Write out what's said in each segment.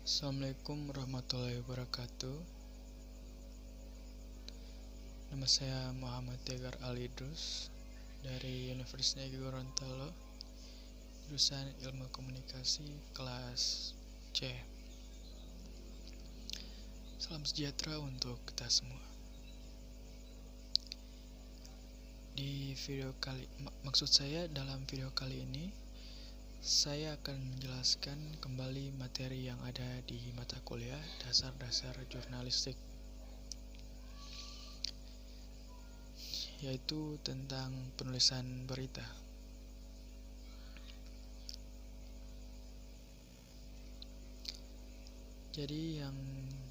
Assalamualaikum warahmatullahi wabarakatuh. Nama saya Muhammad Tegar Alidrus dari Universitas Negeri Gorontalo, jurusan Ilmu Komunikasi kelas C. Salam sejahtera untuk kita semua. Maksud saya dalam video kali ini saya akan menjelaskan kembali materi yang ada di mata kuliah dasar-dasar jurnalistik, yaitu tentang penulisan berita. Jadi yang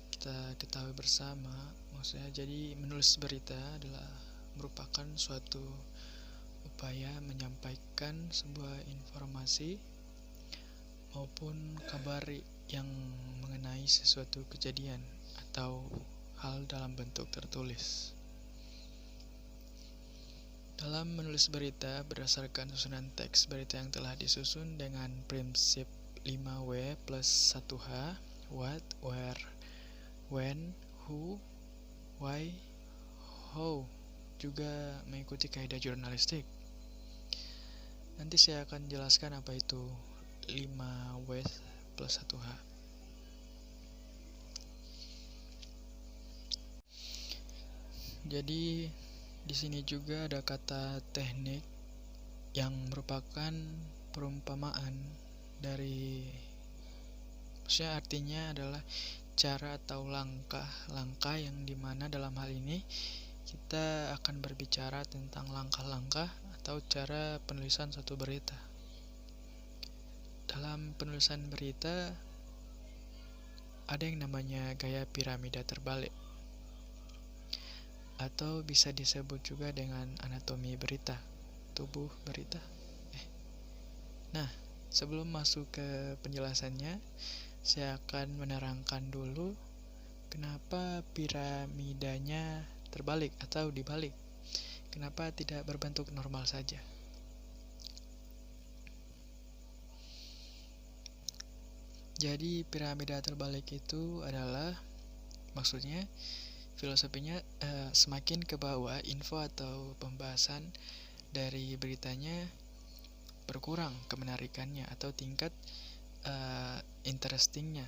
kita ketahui bersama, maksudnya jadi menulis berita adalah merupakan suatu upaya menyampaikan sebuah informasi maupun kabar yang mengenai sesuatu kejadian atau hal dalam bentuk tertulis. Dalam menulis berita berdasarkan susunan teks berita yang telah disusun dengan prinsip 5W plus 1H, what, where, when, who, why, how, juga mengikuti kaidah jurnalistik. Nanti saya akan jelaskan apa itu 5W plus 1H. Jadi di sini juga ada kata teknik yang merupakan perumpamaan dari, maksudnya artinya adalah cara atau langkah yang dimana dalam hal ini kita akan berbicara tentang langkah-langkah atau cara penulisan suatu berita. Dalam penulisan berita ada yang namanya gaya piramida terbalik, atau bisa disebut juga dengan anatomi berita, tubuh berita. Nah, sebelum masuk ke penjelasannya, saya akan menerangkan dulu kenapa piramidanya terbalik atau dibalik. Kenapa tidak berbentuk normal saja? Jadi piramida terbalik itu adalah, maksudnya filosofinya semakin ke bawah info atau pembahasan dari beritanya berkurang kemenarikannya atau tingkat interestingnya.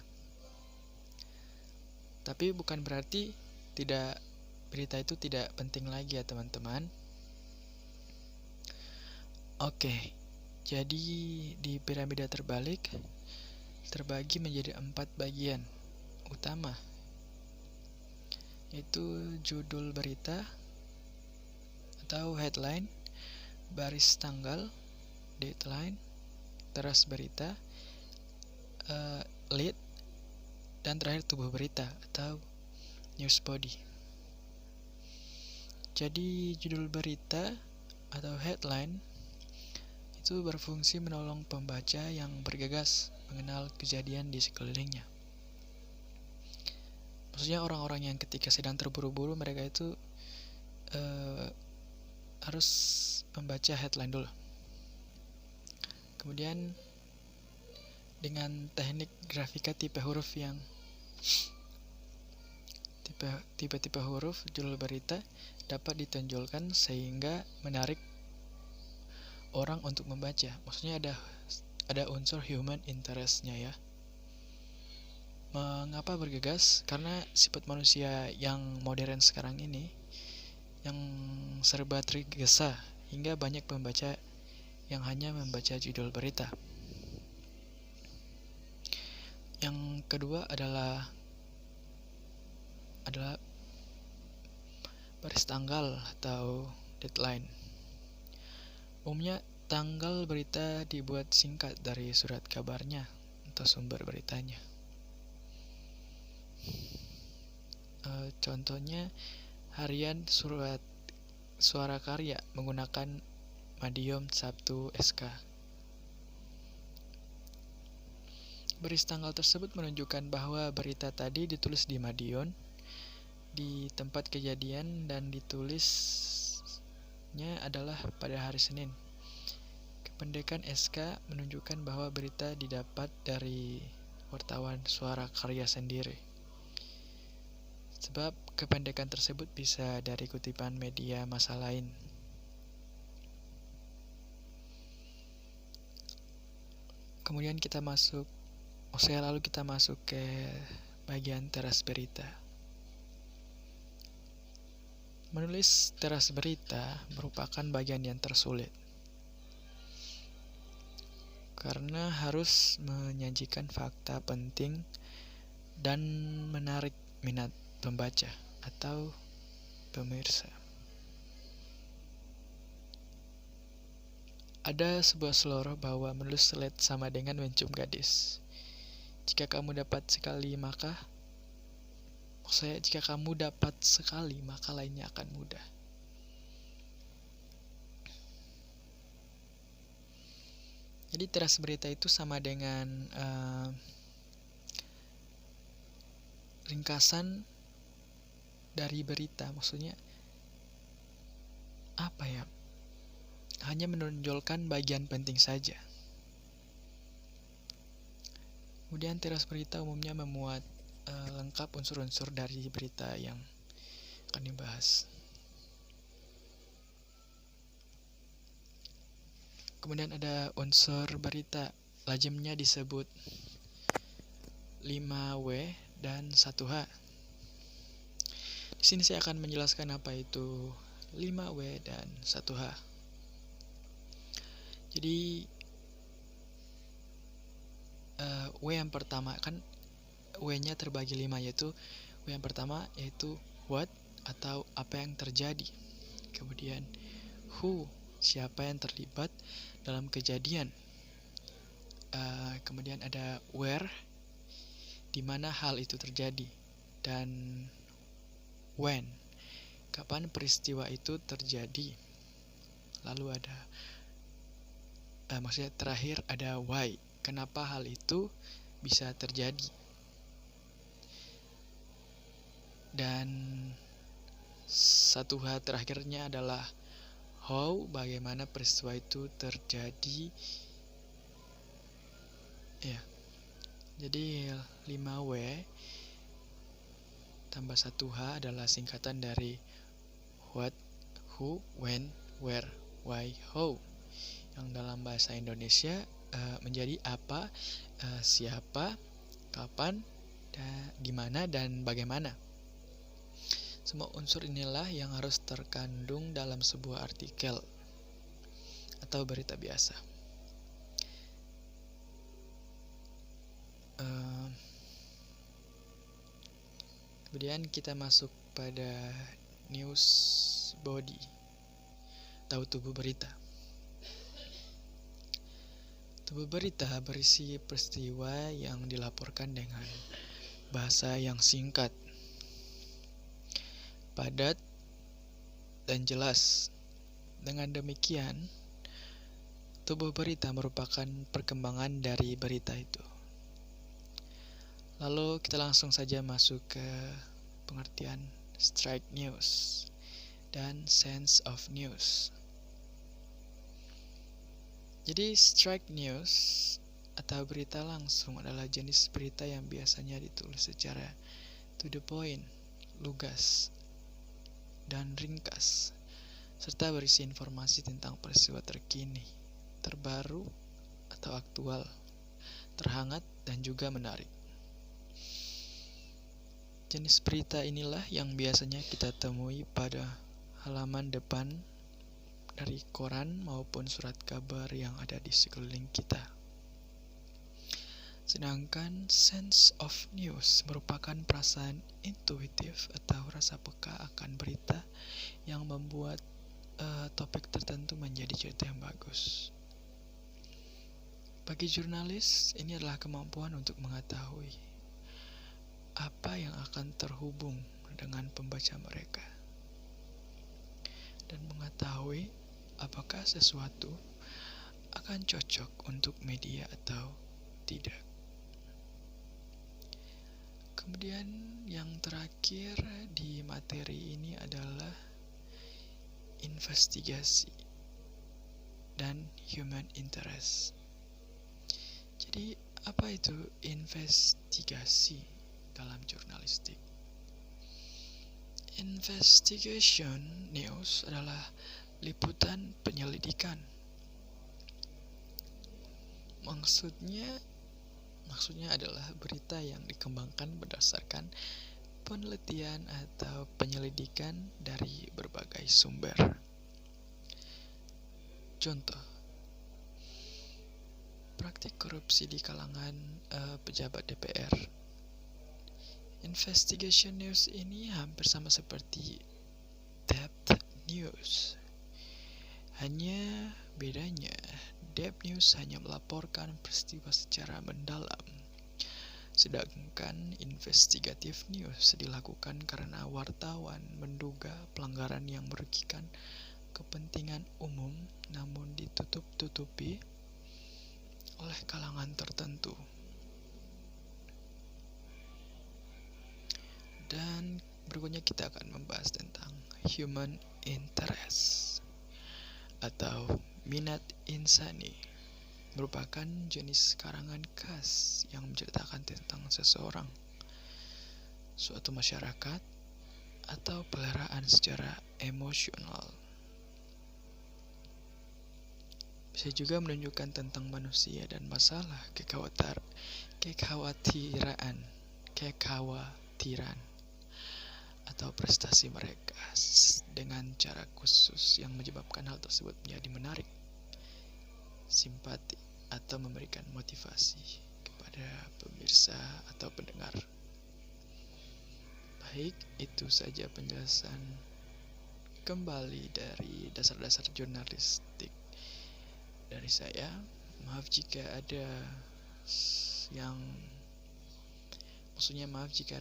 Tapi bukan berarti berita itu tidak penting lagi ya teman-teman. Oke, jadi di piramida terbalik terbagi menjadi 4 bagian utama, yaitu judul berita atau headline, baris tanggal, deadline, teras berita, lead, dan terakhir tubuh berita atau news body. Jadi judul berita atau headline itu berfungsi menolong pembaca yang bergegas mengenal kejadian di sekelilingnya. Maksudnya orang-orang yang ketika sedang terburu-buru, mereka itu harus membaca headline dulu. Kemudian dengan teknik grafika tipe huruf yang tipe huruf, judul berita dapat ditonjolkan sehingga menarik orang untuk membaca. Maksudnya ada unsur human interest-nya ya. Mengapa bergegas? Karena sifat manusia yang modern sekarang ini yang serba tergesa, hingga banyak pembaca yang hanya membaca judul berita. Yang kedua adalah baris tanggal atau deadline. Umumnya tanggal berita dibuat singkat dari surat kabarnya atau sumber beritanya. Contohnya harian suara karya menggunakan Medium Sabtu SK. Baris tanggal tersebut menunjukkan bahwa berita tadi ditulis di Madiun, di tempat kejadian, dan ditulisnya adalah pada hari Senin. Kependekan SK menunjukkan bahwa berita didapat wartawan suara karya sendiri. Sebab kependekan tersebut bisa dari kutipan media massa lain. Kemudian lalu kita masuk ke bagian teras berita. Menulis teras berita merupakan bagian yang tersulit, karena harus menyajikan fakta penting dan menarik minat pembaca atau pemirsa. Ada sebuah slogan bahwa menulis slide sama dengan mencium gadis. Jika kamu dapat sekali maka lainnya akan mudah. Jadi teras berita itu sama dengan ringkasan dari berita. Maksudnya apa ya? Hanya menonjolkan bagian penting saja. Kemudian teras berita umumnya memuat lengkap unsur-unsur dari berita yang akan dibahas. Kemudian ada unsur berita, lazimnya disebut 5W dan 1H. Di sini saya akan menjelaskan apa itu 5W dan 1H. Jadi W yang pertama kan W-nya terbagi 5, yaitu W yang pertama yaitu what atau apa yang terjadi. Kemudian who, siapa yang terlibat dalam kejadian. Kemudian ada where, di mana hal itu terjadi, dan when, kapan peristiwa itu terjadi. Lalu ada maksudnya terakhir ada why, kenapa hal itu bisa terjadi. Dan 1H terakhirnya adalah how, bagaimana peristiwa itu terjadi. Ya. Jadi 5W tambah 1H adalah singkatan dari what, who, when, where, why, how, yang dalam bahasa Indonesia menjadi apa, siapa, kapan, di mana, dan bagaimana. Semua unsur inilah yang harus terkandung dalam sebuah artikel atau berita biasa. Kemudian kita masuk pada news body atau tubuh berita. Tubuh berita berisi peristiwa yang dilaporkan dengan bahasa yang singkat, padat, dan jelas. Dengan demikian, tubuh berita merupakan perkembangan dari berita itu. Lalu kita langsung saja masuk ke pengertian straight news dan sense of news. Jadi straight news atau berita langsung adalah jenis berita yang biasanya ditulis secara to the point, lugas, dan ringkas, serta berisi informasi tentang peristiwa terkini, terbaru atau aktual, terhangat, dan juga menarik. Jenis berita inilah yang biasanya kita temui pada halaman depan dari koran maupun surat kabar yang ada di sekeliling kita. Sedangkan sense of news merupakan perasaan intuitif atau rasa peka akan berita yang membuat topik tertentu menjadi cerita yang bagus. Bagi jurnalis, ini adalah kemampuan untuk mengetahui apa yang akan terhubung dengan pembaca mereka dan mengetahui apakah sesuatu akan cocok untuk media atau tidak. Kemudian yang terakhir di materi ini adalah investigasi dan human interest. Jadi Apa itu investigasi dalam jurnalistik? Investigation news adalah liputan penyelidikan. Maksudnya adalah berita yang dikembangkan berdasarkan penelitian atau penyelidikan dari berbagai sumber. Contoh, praktik korupsi di kalangan pejabat DPR. Investigation news ini hampir sama seperti depth news. Hanya bedanya, depth news hanya melaporkan peristiwa secara mendalam. Sedangkan investigative news dilakukan karena wartawan menduga pelanggaran yang merugikan kepentingan umum namun ditutup-tutupi oleh kalangan tertentu. Dan berikutnya kita akan membahas tentang human interest atau minat insani. Merupakan jenis karangan khas yang menceritakan tentang seseorang, suatu masyarakat, atau peliharaan secara emosional. Bisa juga menunjukkan tentang manusia dan masalah kekhawatiran atau prestasi mereka dengan cara khusus yang menyebabkan hal tersebut menjadi menarik, simpati, atau memberikan motivasi kepada pemirsa atau pendengar. Baik, itu saja penjelasan kembali dari dasar-dasar jurnalistik dari saya. Maaf jika ada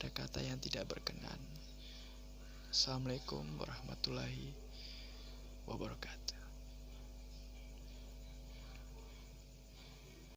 kata yang tidak berkenan. Assalamualaikum warahmatullahi wabarakatuh.